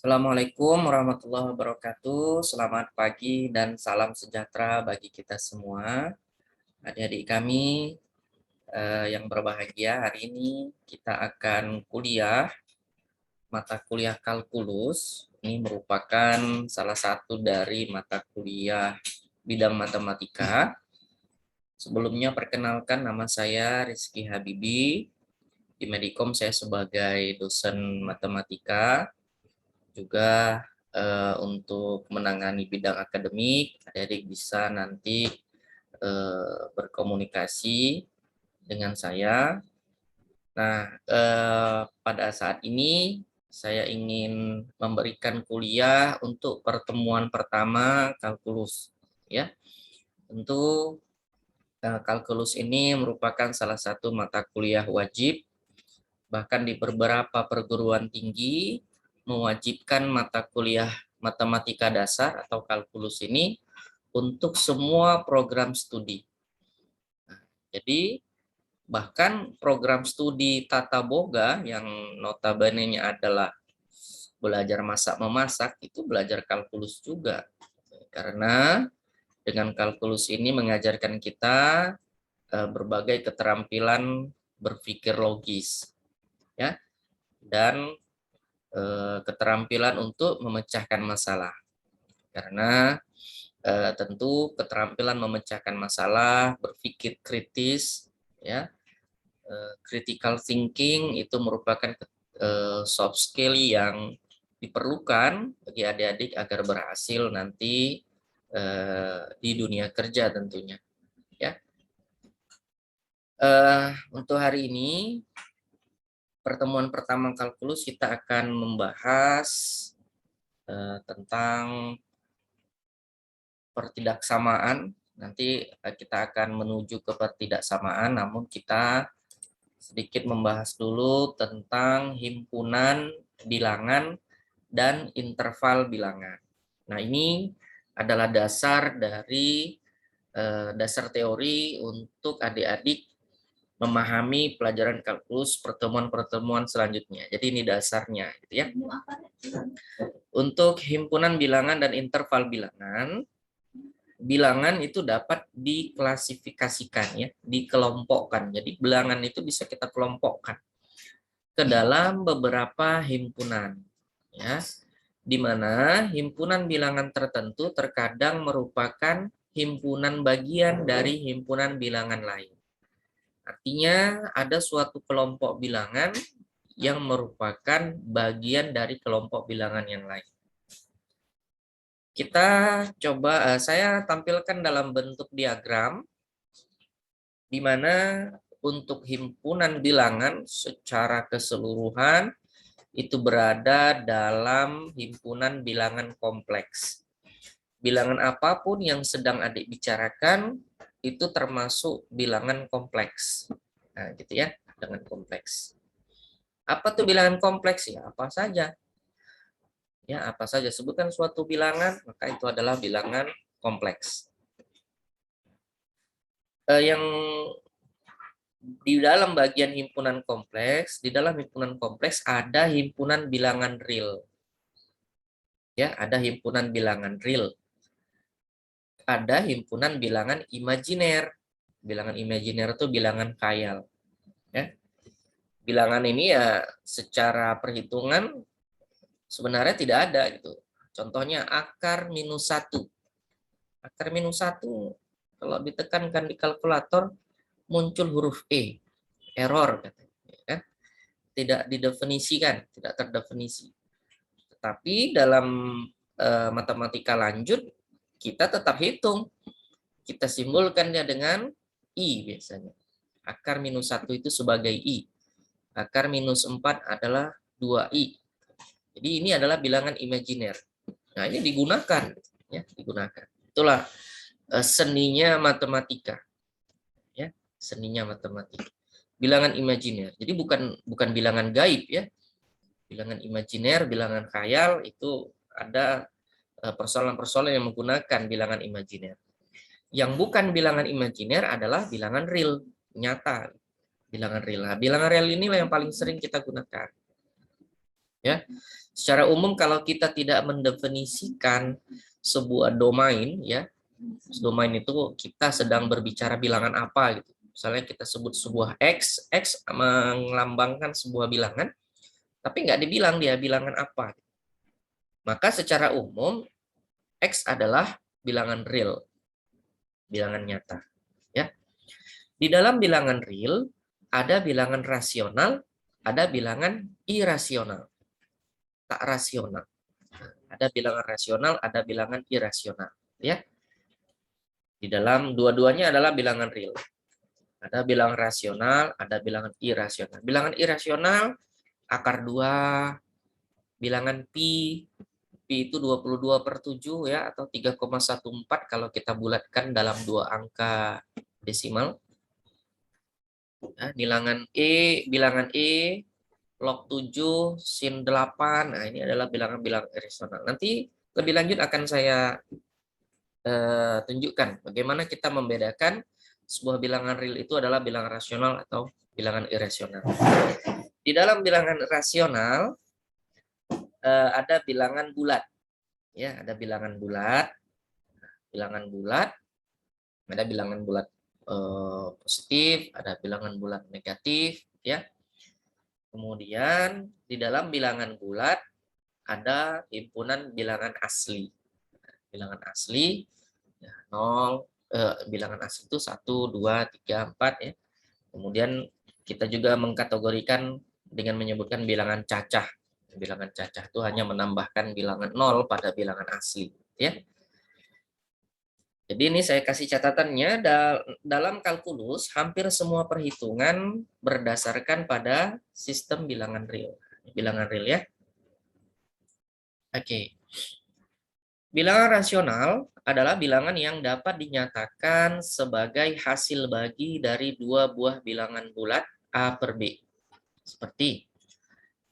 Assalamualaikum warahmatullahi wabarakatuh. Selamat pagi dan salam sejahtera bagi kita semua. Adik-adik kami yang berbahagia, hari ini kita akan kuliah mata kuliah kalkulus. Ini merupakan salah satu dari mata kuliah bidang matematika. Sebelumnya perkenalkan, nama saya Rizky Habibi. Di Medikom saya sebagai dosen matematika. Juga untuk menangani bidang akademik, adik-adik bisa nanti berkomunikasi dengan saya. Nah, pada saat ini saya ingin memberikan kuliah untuk pertemuan pertama kalkulus. Ya, tentu kalkulus ini merupakan salah satu mata kuliah wajib, bahkan di beberapa perguruan tinggi mewajibkan mata kuliah matematika dasar atau kalkulus ini untuk semua program studi. Jadi bahkan program studi tata boga yang notabene-nya adalah belajar masak-memasak itu belajar kalkulus juga. Karena dengan kalkulus ini mengajarkan kita berbagai keterampilan berpikir logis, ya, dan keterampilan untuk memecahkan masalah. Karena tentu keterampilan memecahkan masalah, berpikir kritis, ya, critical thinking itu merupakan soft skill yang diperlukan bagi adik-adik agar berhasil nanti di dunia kerja tentunya. Ya, untuk hari ini pertemuan pertama kalkulus kita akan membahas tentang pertidaksamaan. Nanti kita akan menuju ke pertidaksamaan, namun kita sedikit membahas dulu tentang himpunan bilangan dan interval bilangan. Nah, ini adalah dasar dari dasar teori untuk adik-adik memahami pelajaran kalkulus pertemuan-pertemuan selanjutnya. Jadi ini dasarnya, gitu ya. Untuk himpunan bilangan dan interval bilangan, bilangan itu dapat diklasifikasikan, ya, dikelompokkan. Jadi bilangan itu bisa kita kelompokkan ke dalam beberapa himpunan, ya, di mana himpunan bilangan tertentu terkadang merupakan himpunan bagian dari himpunan bilangan lain. Artinya ada suatu kelompok bilangan yang merupakan bagian dari kelompok bilangan yang lain. Kita coba, saya tampilkan dalam bentuk diagram, di mana untuk himpunan bilangan secara keseluruhan itu berada dalam himpunan bilangan kompleks. Bilangan apapun yang sedang adik bicarakan itu termasuk bilangan kompleks. Nah, gitu ya, bilangan kompleks. Apa tuh bilangan kompleks? Ya, apa saja. Ya, apa saja. Sebutkan suatu bilangan, maka itu adalah bilangan kompleks. Yang di dalam bagian himpunan kompleks, di dalam himpunan kompleks ada himpunan bilangan real. Ya, ada himpunan bilangan real. Ada himpunan bilangan imajiner. Bilangan imajiner itu bilangan khayal. Ya. Bilangan ini ya secara perhitungan sebenarnya tidak ada gitu. Contohnya akar minus 1. Akar minus 1 kalau ditekankan di kalkulator muncul huruf E, error katanya, ya. Tidak didefinisikan, tidak terdefinisi. Tetapi dalam matematika lanjut kita tetap hitung. Kita simbolkannya dengan I biasanya. Akar minus 1 itu sebagai I. Akar minus 4 adalah 2I. Jadi ini adalah bilangan imajiner. Nah, ini digunakan, ya, digunakan. Itulah seninya matematika. Ya, seninya matematika. Bilangan imajiner. Jadi bukan bilangan gaib, ya. Bilangan imajiner, bilangan khayal itu ada persoalan-persoalan yang menggunakan bilangan imajiner. Yang bukan bilangan imajiner adalah bilangan real, nyata. Bilangan real. Nah, bilangan real inilah yang paling sering kita gunakan. Ya, secara umum kalau kita tidak mendefinisikan sebuah domain, ya, domain itu kita sedang berbicara bilangan apa gitu. Misalnya kita sebut sebuah X melambangkan sebuah bilangan, tapi nggak dibilang dia bilangan apa. Maka secara umum X adalah bilangan real, bilangan nyata. Ya, di dalam bilangan real ada bilangan rasional, ada bilangan irasional, tak rasional. Ada bilangan rasional, ada bilangan irasional. Ya, di dalam dua-duanya adalah bilangan real. Ada bilangan rasional, ada bilangan irasional. Bilangan irasional akar 2, bilangan pi, pi itu 22/7 ya, atau 3,14 kalau kita bulatkan dalam 2 angka desimal. Nah, bilangan E, log 7, sin 8, nah ini adalah bilangan-bilangan irasional. Nanti lebih lanjut akan saya tunjukkan bagaimana kita membedakan sebuah bilangan real itu adalah bilangan rasional atau bilangan irasional. Di dalam bilangan rasional ada bilangan bulat, ya, ada bilangan bulat, ada bilangan bulat positif, ada bilangan bulat negatif, ya. Kemudian di dalam bilangan bulat ada himpunan bilangan asli, bilangan asli, ya, 0, bilangan asli itu 1, 2, 3, 4, ya. Kemudian kita juga mengkategorikan dengan menyebutkan bilangan cacah. Bilangan cacah itu hanya menambahkan bilangan 0 pada bilangan asli, ya. Jadi ini saya kasih catatannya, dalam kalkulus hampir semua perhitungan berdasarkan pada sistem bilangan real. Bilangan real, ya. Oke. Bilangan rasional adalah bilangan yang dapat dinyatakan sebagai hasil bagi dari dua buah bilangan bulat A per B. Seperti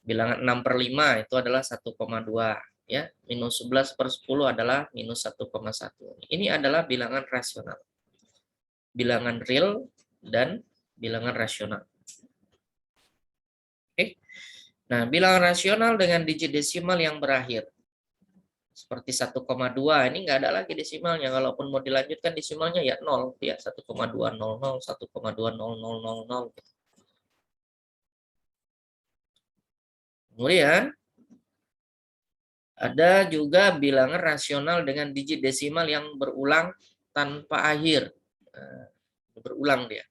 bilangan 6/5 itu adalah 1,2, ya. Minus 11/10 adalah minus 1,1. Ini adalah bilangan rasional. Bilangan real dan bilangan rasional. Oke. Nah, bilangan rasional dengan digit desimal yang berakhir. Seperti 1,2, ini nggak ada lagi desimalnya. Kalaupun mau dilanjutkan desimalnya ya 0, ya 1,200, 1,20000. Kemudian ada juga bilangan rasional dengan digit desimal yang berulang tanpa akhir. Nah, berulang dia.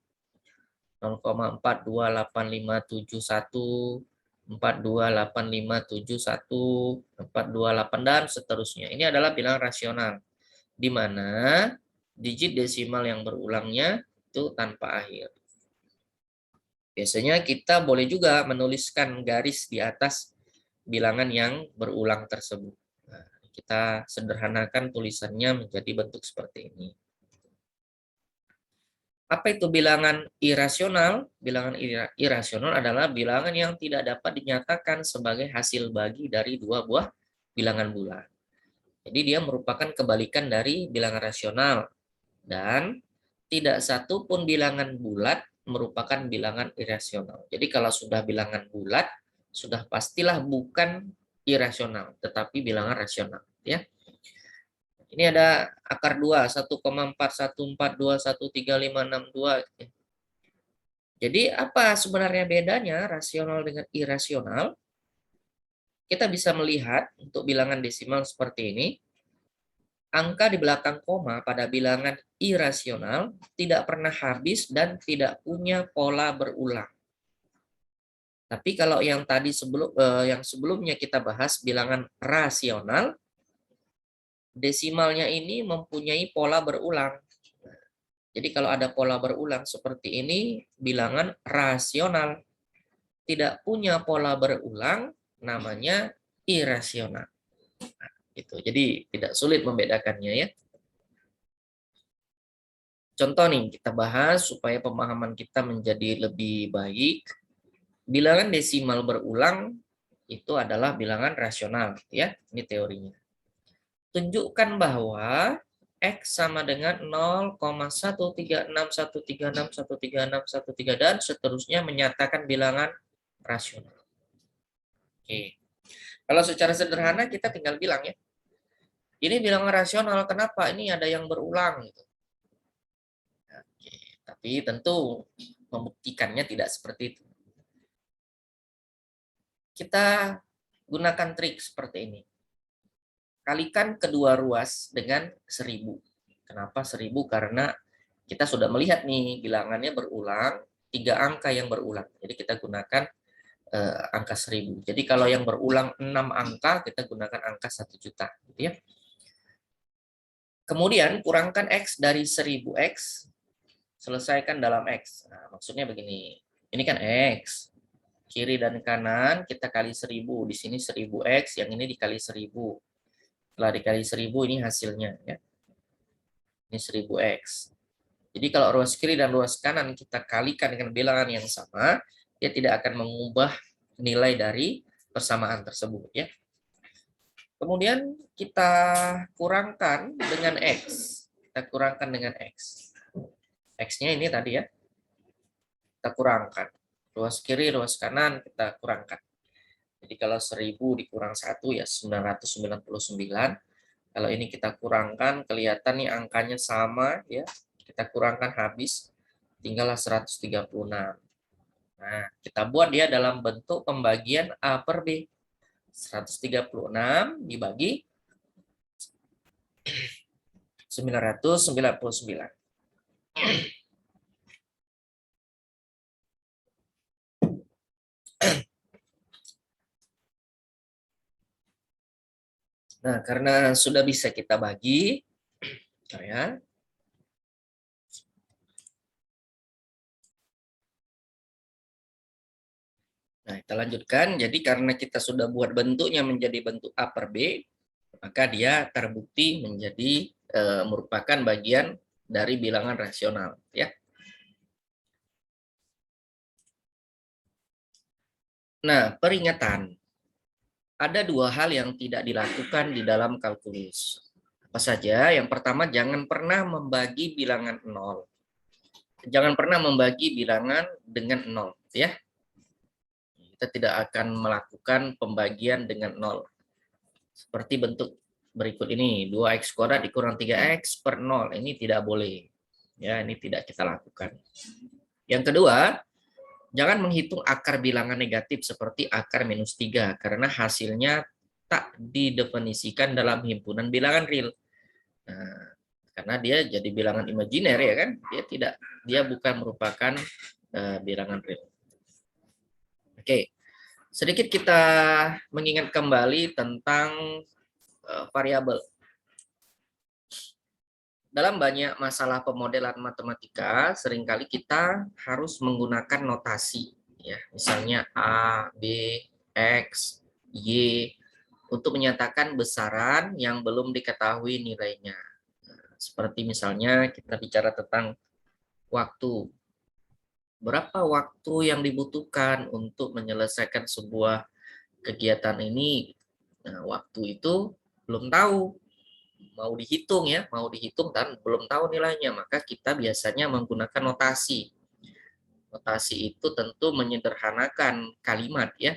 0,428571, 428571, 428, dan seterusnya. Ini adalah bilangan rasional, di mana digit desimal yang berulangnya itu tanpa akhir. Biasanya kita boleh juga menuliskan garis di atas bilangan yang berulang tersebut. Nah, kita sederhanakan tulisannya menjadi bentuk seperti ini. Apa itu bilangan irasional? Bilangan irasional adalah bilangan yang tidak dapat dinyatakan sebagai hasil bagi dari dua buah bilangan bulat. Jadi dia merupakan kebalikan dari bilangan rasional. Dan tidak satu pun bilangan bulat merupakan bilangan irasional. Jadi kalau sudah bilangan bulat, sudah pastilah bukan irasional, tetapi bilangan rasional. Ya. Ini ada akar 2, 1,41421352. Jadi apa sebenarnya bedanya rasional dengan irasional? Kita bisa melihat untuk bilangan desimal seperti ini, angka di belakang koma pada bilangan irasional tidak pernah habis dan tidak punya pola berulang. Tapi kalau yang tadi sebelumnya kita bahas bilangan rasional, desimalnya ini mempunyai pola berulang. Jadi kalau ada pola berulang seperti ini, bilangan rasional. Tidak punya pola berulang, namanya irasional. Nah, gitu. Jadi tidak sulit membedakannya, ya. Contoh nih, kita bahas supaya pemahaman kita menjadi lebih baik. Bilangan desimal berulang itu adalah bilangan rasional, ya. Ini teorinya. Tunjukkan bahwa X sama dengan 0,13613613613 dan seterusnya menyatakan bilangan rasional. Oke. Kalau secara sederhana kita tinggal bilang ya, ini bilangan rasional, kenapa? Ini ada yang berulang. Gitu. Oke. Tapi tentu membuktikannya tidak seperti itu. Kita gunakan trik seperti ini. Kalikan kedua ruas dengan 1000. Kenapa 1000? Karena kita sudah melihat nih bilangannya berulang, 3 angka yang berulang. Jadi kita gunakan angka 1000. Jadi kalau yang berulang 6 angka, kita gunakan angka 1 juta. Gitu ya. Kemudian kurangkan X dari 1000X, selesaikan dalam X. Nah, maksudnya begini, ini kan X. Kiri dan kanan kita kali 1000. Di sini 1000X, yang ini dikali 1000. Setelah dikali 1000 ini hasilnya. Ya. Ini 1000X. Jadi kalau ruas kiri dan ruas kanan kita kalikan dengan bilangan yang sama, dia tidak akan mengubah nilai dari persamaan tersebut. Ya. Kemudian kita kurangkan dengan X. Kita kurangkan dengan X. X-nya ini tadi ya. Kita kurangkan. Ruas kiri, ruas kanan kita kurangkan. Jadi kalau 1000 dikurang 1 ya 999. Kalau ini kita kurangkan, kelihatan nih angkanya sama ya. Kita kurangkan habis, tinggallah 136. Nah, kita buat dia dalam bentuk pembagian A per B. 136 dibagi 999. Nah, karena sudah bisa kita bagi, ya. Nah, kita lanjutkan. Jadi karena kita sudah buat bentuknya menjadi bentuk A per B, maka dia terbukti menjadi merupakan bagian dari bilangan rasional, ya. Nah, peringatan. Ada 2 hal yang tidak dilakukan di dalam kalkulus. Apa saja? Yang pertama, jangan pernah membagi bilangan 0. Jangan pernah membagi bilangan dengan 0, ya. Kita tidak akan melakukan pembagian dengan 0. Seperti bentuk berikut ini, 2x kuadrat dikurang 3x per 0. Ini tidak boleh. Ya, ini tidak kita lakukan. Yang kedua, jangan menghitung akar bilangan negatif seperti akar minus 3, karena hasilnya tak didefinisikan dalam himpunan bilangan real. Nah, karena dia jadi bilangan imajiner ya kan, dia bukan merupakan bilangan real. Oke, sedikit kita mengingat kembali tentang variabel. Dalam banyak masalah pemodelan matematika, seringkali kita harus menggunakan notasi, ya, misalnya A, B, X, Y, untuk menyatakan besaran yang belum diketahui nilainya. Seperti misalnya kita bicara tentang waktu. Berapa waktu yang dibutuhkan untuk menyelesaikan sebuah kegiatan ini? Nah, waktu itu belum tahu. Mau dihitung dan belum tahu nilainya, maka kita biasanya menggunakan notasi. Notasi itu tentu menyederhanakan kalimat ya.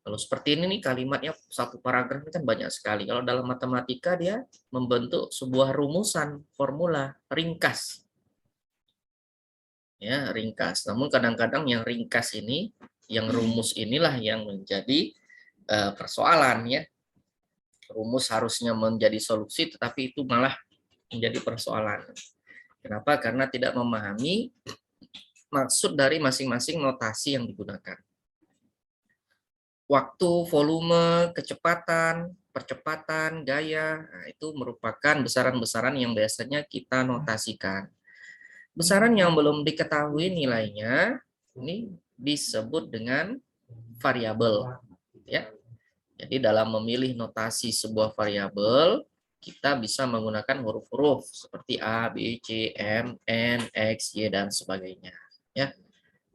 Kalau seperti ini nih kalimatnya satu paragraf ini kan banyak sekali. Kalau dalam matematika dia membentuk sebuah rumusan, formula ringkas. Ya, ringkas. Namun kadang-kadang yang ringkas ini, yang rumus inilah yang menjadi persoalan ya. Rumus harusnya menjadi solusi, tetapi itu malah menjadi persoalan. Kenapa? Karena tidak memahami maksud dari masing-masing notasi yang digunakan. Waktu, volume, kecepatan, percepatan, gaya, nah itu merupakan besaran-besaran yang biasanya kita notasikan. Besaran yang belum diketahui nilainya, ini disebut dengan variabel. Ya. Jadi dalam memilih notasi sebuah variabel, kita bisa menggunakan huruf-huruf seperti A, B, C, M, N, X, Y, dan sebagainya. Ya,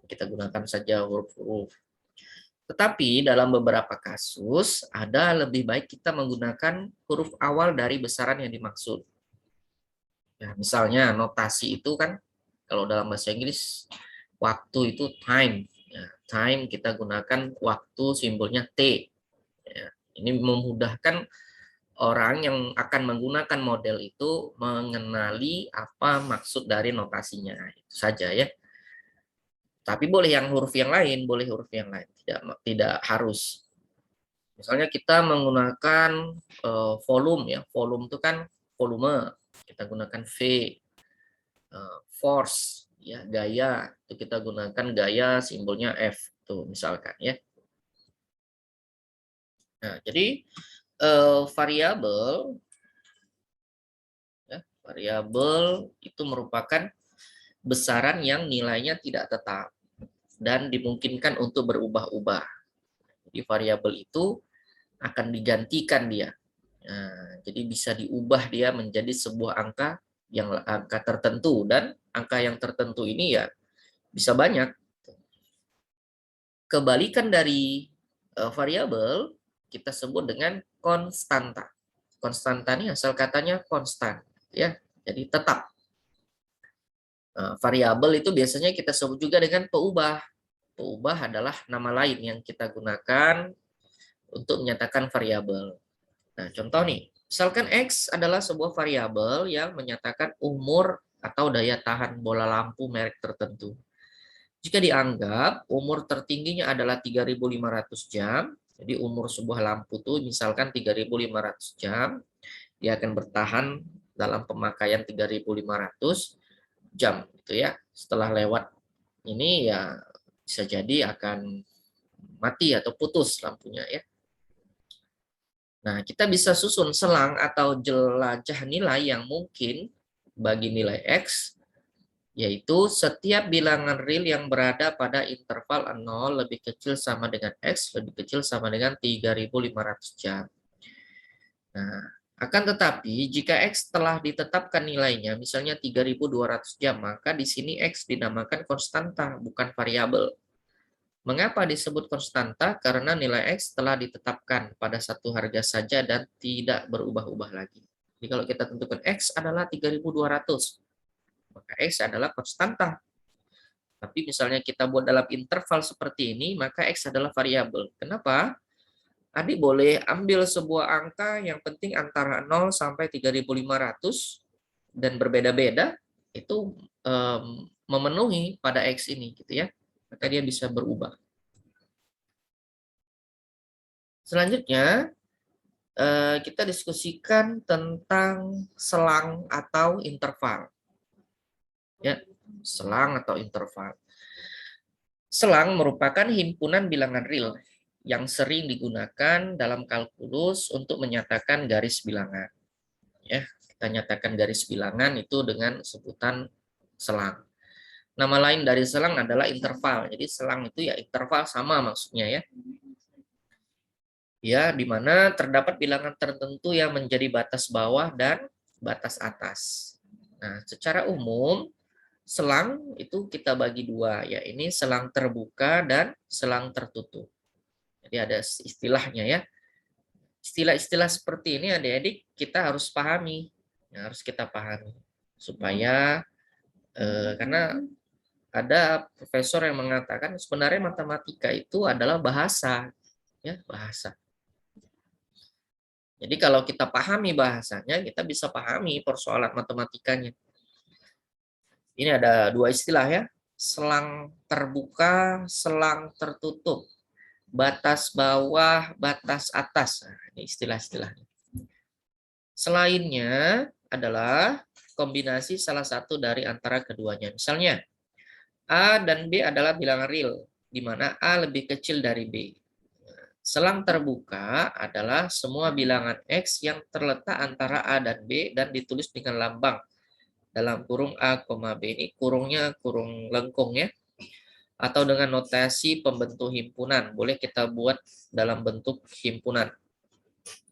kita gunakan saja huruf-huruf. Tetapi dalam beberapa kasus, ada lebih baik kita menggunakan huruf awal dari besaran yang dimaksud. Ya, misalnya notasi itu kan, kalau dalam bahasa Inggris, waktu itu time. Ya, time kita gunakan waktu simbolnya T. Ini memudahkan orang yang akan menggunakan model itu mengenali apa maksud dari notasinya. Itu saja ya. Tapi boleh yang huruf yang lain, boleh huruf yang lain, tidak harus. Misalnya kita menggunakan volume ya, volume itu kan volume, kita gunakan V, force ya, gaya itu kita gunakan gaya simbolnya F tuh misalkan ya. Nah, jadi variabel ya, variabel itu merupakan besaran yang nilainya tidak tetap dan dimungkinkan untuk berubah-ubah. Jadi variabel itu akan digantikan dia. Nah, jadi bisa diubah dia menjadi sebuah angka tertentu, dan angka yang tertentu ini ya bisa banyak. Kebalikan dari variabel kita sebut dengan konstanta. Konstanta ini asal katanya konstan, ya, jadi tetap. Variabel itu biasanya kita sebut juga dengan peubah. Peubah adalah nama lain yang kita gunakan untuk menyatakan variabel. Nah, contoh nih, misalkan X adalah sebuah variabel yang menyatakan umur atau daya tahan bola lampu merek tertentu. Jika dianggap umur tertingginya adalah 3.500 jam, jadi umur sebuah lampu itu misalkan 3.500 jam, dia akan bertahan dalam pemakaian 3.500 jam gitu ya. Setelah lewat ini ya bisa jadi akan mati atau putus lampunya ya. Nah, kita bisa susun selang atau jelajah nilai yang mungkin bagi nilai X, yaitu setiap bilangan real yang berada pada interval 0 lebih kecil sama dengan X, lebih kecil sama dengan 3.500 jam. Nah, akan tetapi jika X telah ditetapkan nilainya, misalnya 3.200 jam, maka di sini X dinamakan konstanta, bukan variabel. Mengapa disebut konstanta? Karena nilai X telah ditetapkan pada satu harga saja dan tidak berubah-ubah lagi. Jadi kalau kita tentukan X adalah 3.200, maka X adalah konstanta. Tapi misalnya kita buat dalam interval seperti ini, maka X adalah variabel. Kenapa? Adik boleh ambil sebuah angka yang penting antara 0 sampai 3.500 dan berbeda-beda, itu memenuhi pada X ini gitu ya. Maka dia bisa berubah. Selanjutnya, kita diskusikan tentang selang atau interval. Ya, selang atau interval. Selang merupakan himpunan bilangan real yang sering digunakan dalam kalkulus untuk menyatakan garis bilangan. Ya, kita nyatakan garis bilangan itu dengan sebutan selang. Nama lain dari selang adalah interval. Jadi selang itu ya interval sama maksudnya ya. Ya, di mana terdapat bilangan tertentu yang menjadi batas bawah dan batas atas. Nah, secara umum selang itu kita bagi dua, ya ini selang terbuka dan selang tertutup. Jadi ada istilahnya ya. Istilah-istilah seperti ini adik-adik kita harus pahami, ya, harus kita pahami supaya karena ada profesor yang mengatakan sebenarnya matematika itu adalah bahasa, ya bahasa. Jadi kalau kita pahami bahasanya, kita bisa pahami persoalan matematikanya. Ini ada dua istilah ya, selang terbuka, selang tertutup, batas bawah, batas atas. Nah, ini istilah-istilahnya. Selainnya adalah kombinasi salah satu dari antara keduanya. Misalnya, A dan B adalah bilangan real, di mana A lebih kecil dari B. Selang terbuka adalah semua bilangan X yang terletak antara A dan B dan ditulis dengan lambang dalam kurung A, B. Ini kurungnya kurung lengkung ya. Atau dengan notasi pembentuk himpunan. Boleh kita buat dalam bentuk himpunan.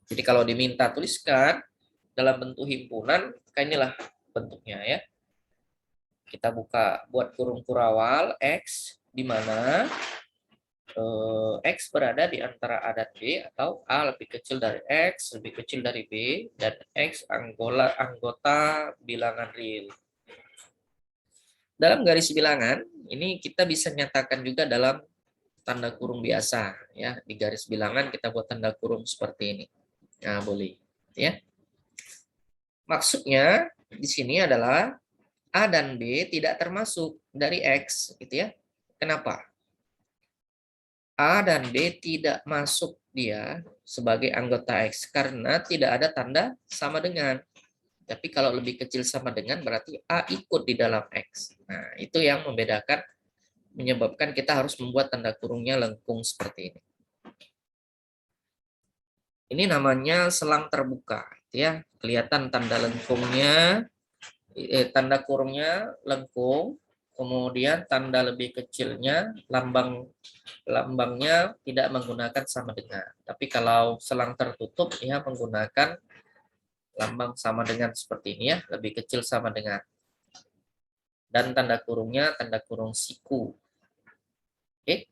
Jadi kalau diminta tuliskan dalam bentuk himpunan, inilah bentuknya ya. Kita buka buat kurung kurawal X, di mana X berada di antara A dan B, atau A lebih kecil dari X, lebih kecil dari B, dan X anggota bilangan real. Dalam garis bilangan, ini kita bisa nyatakan juga dalam tanda kurung biasa ya, di garis bilangan kita buat tanda kurung seperti ini. Nah, boleh ya. Maksudnya di sini adalah A dan B tidak termasuk dari X gitu ya. Kenapa? A dan B tidak masuk dia sebagai anggota X karena tidak ada tanda sama dengan. Tapi kalau lebih kecil sama dengan berarti A ikut di dalam X. Nah, itu yang membedakan, menyebabkan kita harus membuat tanda kurungnya lengkung seperti ini. Ini namanya selang terbuka, ya. Kelihatan tanda lengkungnya, tanda kurungnya lengkung, kemudian tanda lebih kecilnya lambangnya tidak menggunakan sama dengan. Tapi kalau selang tertutup ya menggunakan lambang sama dengan seperti ini ya, lebih kecil sama dengan. Dan tanda kurungnya tanda kurung siku. Oke.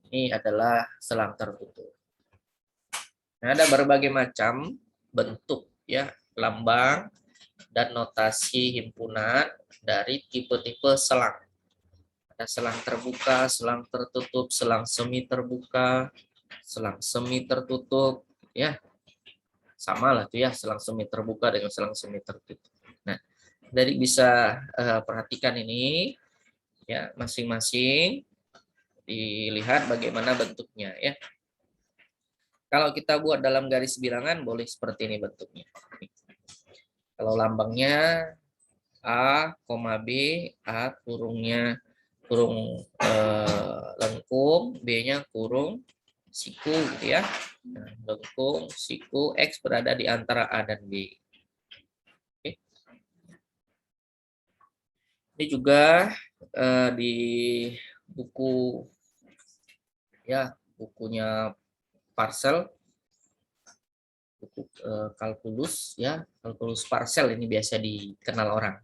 Ini adalah selang tertutup. Nah, ada berbagai macam bentuk ya, lambang dan notasi himpunan dari tipe-tipe selang. Ada selang terbuka, selang tertutup, selang semi terbuka, selang semi tertutup, ya. Sama lah tuh ya, selang semi terbuka dengan selang semi tertutup. Nah, dari bisa perhatikan ini ya, masing-masing dilihat bagaimana bentuknya ya. Kalau kita buat dalam garis bilangan boleh seperti ini bentuknya. Kalau lambangnya A, B, A kurungnya kurung lengkung, B-nya kurung siku gitu ya. Nah, lengkung, siku, X berada di antara A dan B. Oke. Ini juga di buku ya, bukunya Parcel, buku kalkulus ya, kalkulus Parcel ini biasa dikenal orang.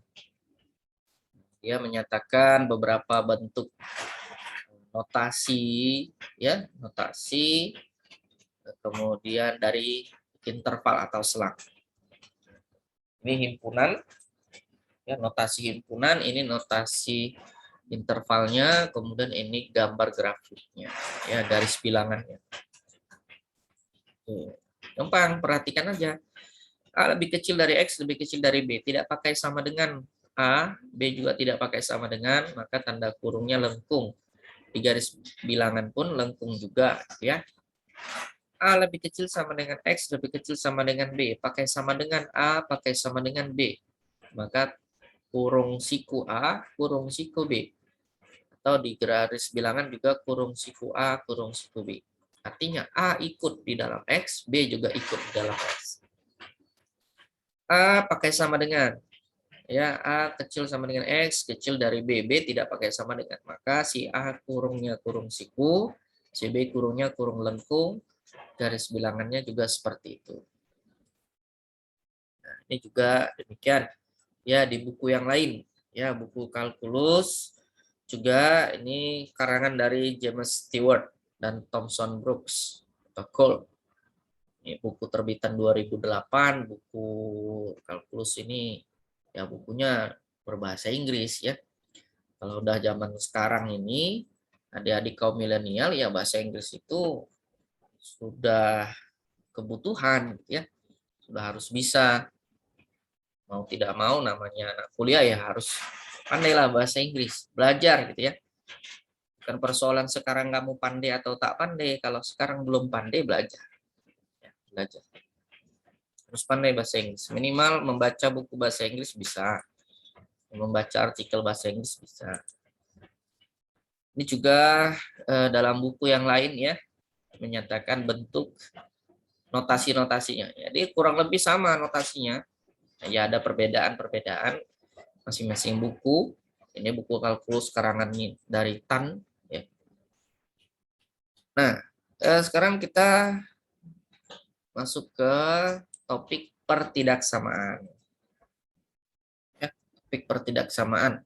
Dia menyatakan beberapa bentuk notasi ya, notasi kemudian dari interval atau selang. Ini himpunan ya, notasi himpunan, ini notasi intervalnya, kemudian ini gambar grafiknya ya, garis bilangannya. Gampang, perhatikan aja. A lebih kecil dari X, lebih kecil dari B. Tidak pakai sama dengan A, B juga tidak pakai sama dengan, maka tanda kurungnya lengkung. Di garis bilangan pun lengkung juga, ya. A lebih kecil sama dengan X, lebih kecil sama dengan B. Pakai sama dengan A, pakai sama dengan B. Maka kurung siku A, kurung siku B. Atau di garis bilangan juga kurung siku A, kurung siku B. Artinya A ikut di dalam X, B juga ikut di dalam X. A pakai sama dengan, ya, A kecil sama dengan X, kecil dari B, B tidak pakai sama dengan. Maka si A kurungnya kurung siku, si B kurungnya kurung lengkung, garis bilangannya juga seperti itu. Nah, ini juga demikian. Ya, di buku yang lain, ya, buku kalkulus, juga ini karangan dari James Stewart dan Thomson Brooks atau Cole. Ini buku terbitan 2008, buku kalkulus ini ya bukunya berbahasa Inggris ya. Kalau udah zaman sekarang ini, adik-adik kaum milenial ya bahasa Inggris itu sudah kebutuhan ya. Sudah harus bisa. Mau tidak mau namanya anak kuliah ya harus pandailah bahasa Inggris, belajar gitu ya. Bukan persoalan sekarang kamu pandai atau tak pandai, kalau sekarang belum pandai belajar. Ya, belajar. Harus pandai bahasa Inggris. Minimal membaca buku bahasa Inggris bisa. Membaca artikel bahasa Inggris bisa. Ini juga dalam buku yang lain ya, menyatakan bentuk notasi-notasinya. Jadi kurang lebih sama notasinya. Ya ada perbedaan-perbedaan masing-masing buku. Ini buku kalkulus karangan dari Tan. Ya. Nah, sekarang kita masuk ke topik pertidaksamaan. Ya, topik pertidaksamaan.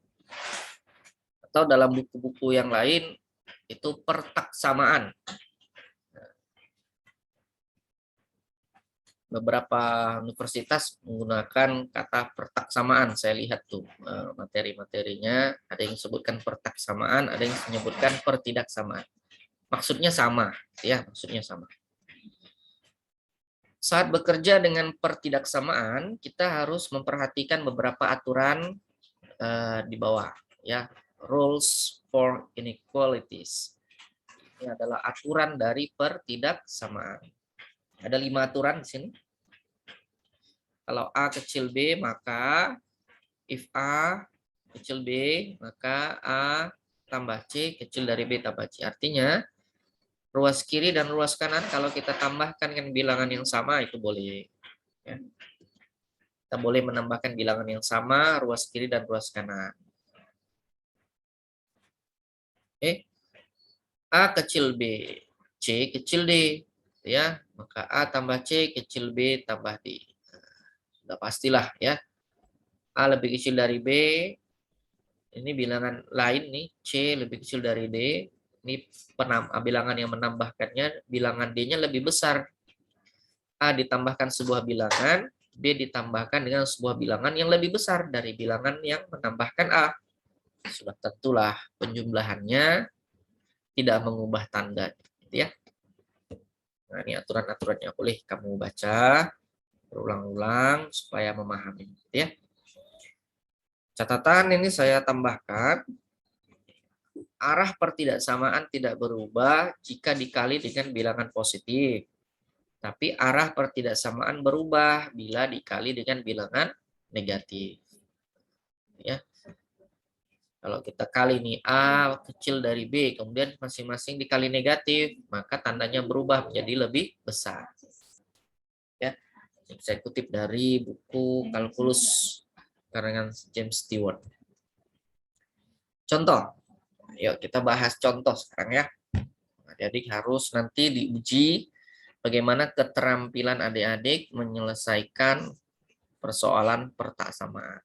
Atau dalam buku-buku yang lain itu pertaksamaan. Beberapa universitas menggunakan kata pertaksamaan. Saya lihat tuh materi-materinya, ada yang disebutkan pertaksamaan, ada yang menyebutkan pertidaksamaan. Maksudnya sama, ya, maksudnya sama. Saat bekerja dengan pertidaksamaan, kita harus memperhatikan beberapa aturan di bawah, ya. Rules for inequalities. Ini adalah aturan dari pertidaksamaan. Ada 5 aturan di sini. Kalau A kecil B, maka if A kecil B, maka A tambah C kecil dari B tambah C. Artinya, ruas kiri dan ruas kanan kalau kita tambahkan dengan bilangan yang sama itu boleh. Ya. Kita boleh menambahkan bilangan yang sama, ruas kiri dan ruas kanan. A kecil B, C kecil D. Ya, maka A tambah C kecil B tambah D. Sudah pastilah ya. A lebih kecil dari B. Ini bilangan lain nih, C lebih kecil dari D. Ini bilangan yang menambahkannya, bilangan D-nya lebih besar. A ditambahkan sebuah bilangan, B ditambahkan dengan sebuah bilangan yang lebih besar dari bilangan yang menambahkan A. Sudah tentulah penjumlahannya tidak mengubah tanda, gitu ya. Nah, ini aturan-aturannya, boleh kamu baca berulang-ulang supaya memahami, gitu ya. Catatan ini saya tambahkan, arah pertidaksamaan tidak berubah jika dikali dengan bilangan positif. Tapi arah pertidaksamaan berubah bila dikali dengan bilangan negatif. Ya. Kalau kita kali nih A kecil dari B, kemudian masing-masing dikali negatif, maka tandanya berubah menjadi lebih besar. Ya. Ini saya kutip dari buku Kalkulus karangan James Stewart. Contoh. Yuk kita bahas contoh sekarang ya. Adik-adik harus nanti diuji bagaimana keterampilan adik-adik menyelesaikan persoalan pertaksamaan.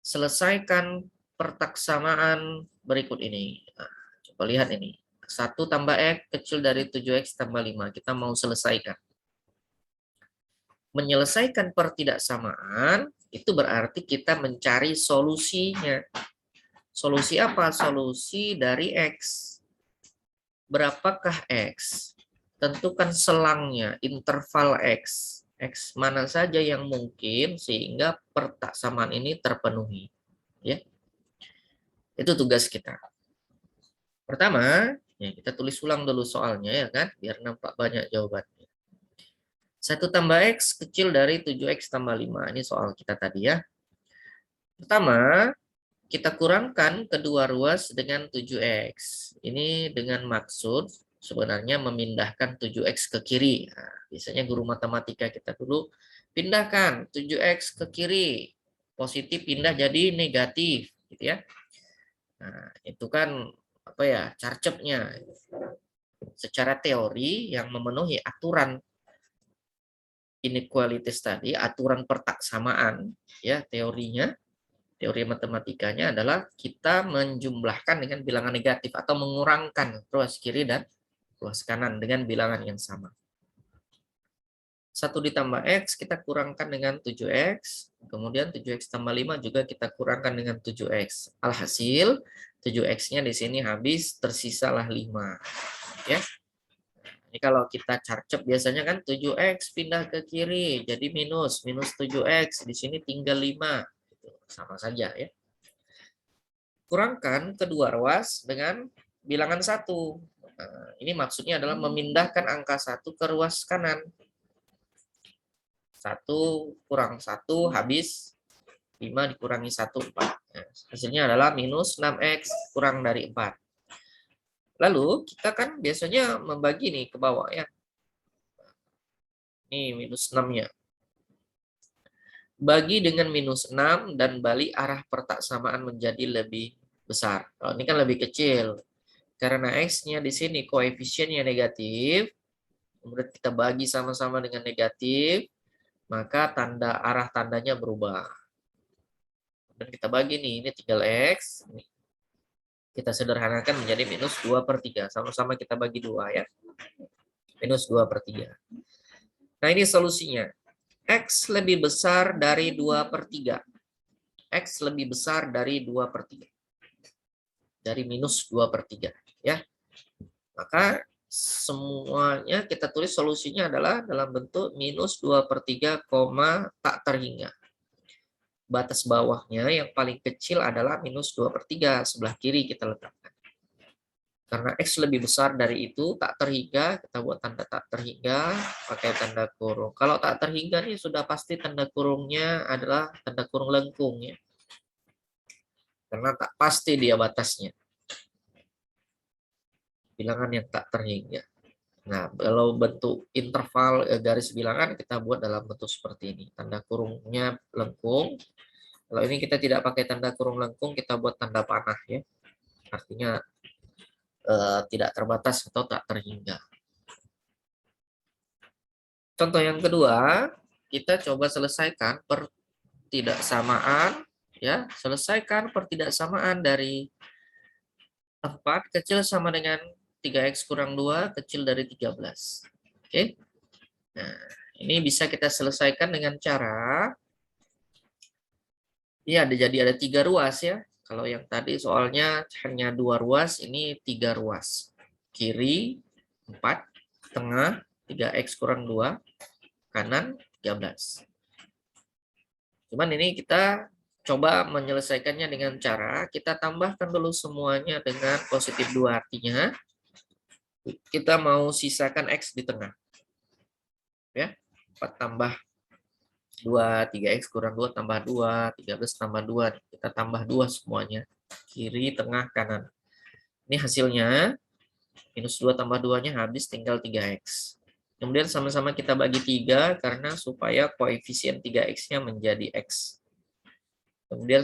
Selesaikan pertaksamaan berikut ini. Nah, coba lihat ini. 1 tambah X kecil dari 7X tambah 5. Kita mau selesaikan. Menyelesaikan pertidaksamaan itu berarti kita mencari solusinya. Solusi apa? Solusi dari X. Berapakah X? Tentukan selangnya, interval X. X mana saja yang mungkin sehingga pertaksamaan ini terpenuhi. Ya. Itu tugas kita. Pertama, ya kita tulis ulang dulu soalnya ya kan, biar nampak banyak jawabannya. 1 tambah X kecil dari 7X tambah 5. Ini soal kita tadi ya. Pertama, kita kurangkan kedua ruas dengan 7X. Ini dengan maksud sebenarnya memindahkan 7X ke kiri. Nah, biasanya guru matematika kita dulu pindahkan 7X ke kiri. Positif pindah jadi negatif, gitu ya. Nah, itu kan apa ya, carcepnya. Secara teori yang memenuhi aturan inequalities tadi, aturan pertaksamaan, ya teorinya, teori matematikanya adalah kita menjumlahkan dengan bilangan negatif atau mengurangkan ruas kiri dan ruas kanan dengan bilangan yang sama. 1 ditambah X kita kurangkan dengan 7X, kemudian 7X tambah 5 juga kita kurangkan dengan 7X. Alhasil 7X-nya di sini habis, tersisalah 5. Ya. Ini kalau kita carcep biasanya kan 7X pindah ke kiri jadi minus 7X, di sini tinggal 5. Sama saja ya. Kurangkan kedua ruas dengan bilangan 1. Nah, ini maksudnya adalah memindahkan angka 1 ke ruas kanan. 1 kurang 1 habis 5 dikurangi 1, 4. Nah, hasilnya adalah minus 6X kurang dari 4. Lalu kita kan biasanya membagi nih ke bawah ya. Ini minus 6-nya. Bagi dengan minus 6 dan balik arah pertaksamaan menjadi lebih besar. Kalau ini kan lebih kecil. Karena X-nya di sini koefisiennya negatif, kemudian kita bagi sama-sama dengan negatif, maka arah tandanya berubah. Dan kita bagi nih, ini tinggal X, kita sederhanakan menjadi minus 2/3. Sama-sama kita bagi 2 ya. Minus 2/3. Nah ini solusinya. X lebih besar dari 2/3. X lebih besar dari 2/3. Dari minus 2/3. Ya. Maka semuanya kita tulis solusinya adalah dalam bentuk minus 2/3, tak terhingga. Batas bawahnya yang paling kecil adalah minus 2/3, sebelah kiri kita letakkan. Karena X lebih besar dari itu, tak terhingga, kita buat tanda tak terhingga, pakai tanda kurung. Kalau tak terhingga nih sudah pasti tanda kurungnya adalah tanda kurung lengkung ya. Karena tak pasti dia batasnya. Bilangan yang tak terhingga. Nah, kalau bentuk interval garis bilangan kita buat dalam bentuk seperti ini. Tanda kurungnya lengkung. Kalau ini kita tidak pakai tanda kurung lengkung, kita buat tanda panah ya. Artinya tidak terbatas atau tak terhingga. Contoh yang kedua, kita coba selesaikan pertidaksamaan ya, selesaikan pertidaksamaan dari 4 kecil sama dengan 3x kurang 2 kecil dari 13. Oke. Nah, ini bisa kita selesaikan dengan cara ya jadi ada 3 ruas ya. Kalau yang tadi soalnya hanya 2 ruas, ini 3 ruas. Kiri 4, tengah 3x kurang 2, kanan 13. Cuman ini kita coba menyelesaikannya dengan cara kita tambahkan dulu semuanya dengan positif 2. Artinya kita mau sisakan X di tengah. Ya, 4 tambah 2, 3x kurang 2 tambah 2, 13 tambah 2. Kita tambah 2 semuanya. Kiri, tengah, kanan. Ini hasilnya. Minus 2 tambah 2-nya habis, tinggal 3x. Kemudian sama-sama kita bagi 3 karena supaya koefisien 3x-nya menjadi x. Kemudian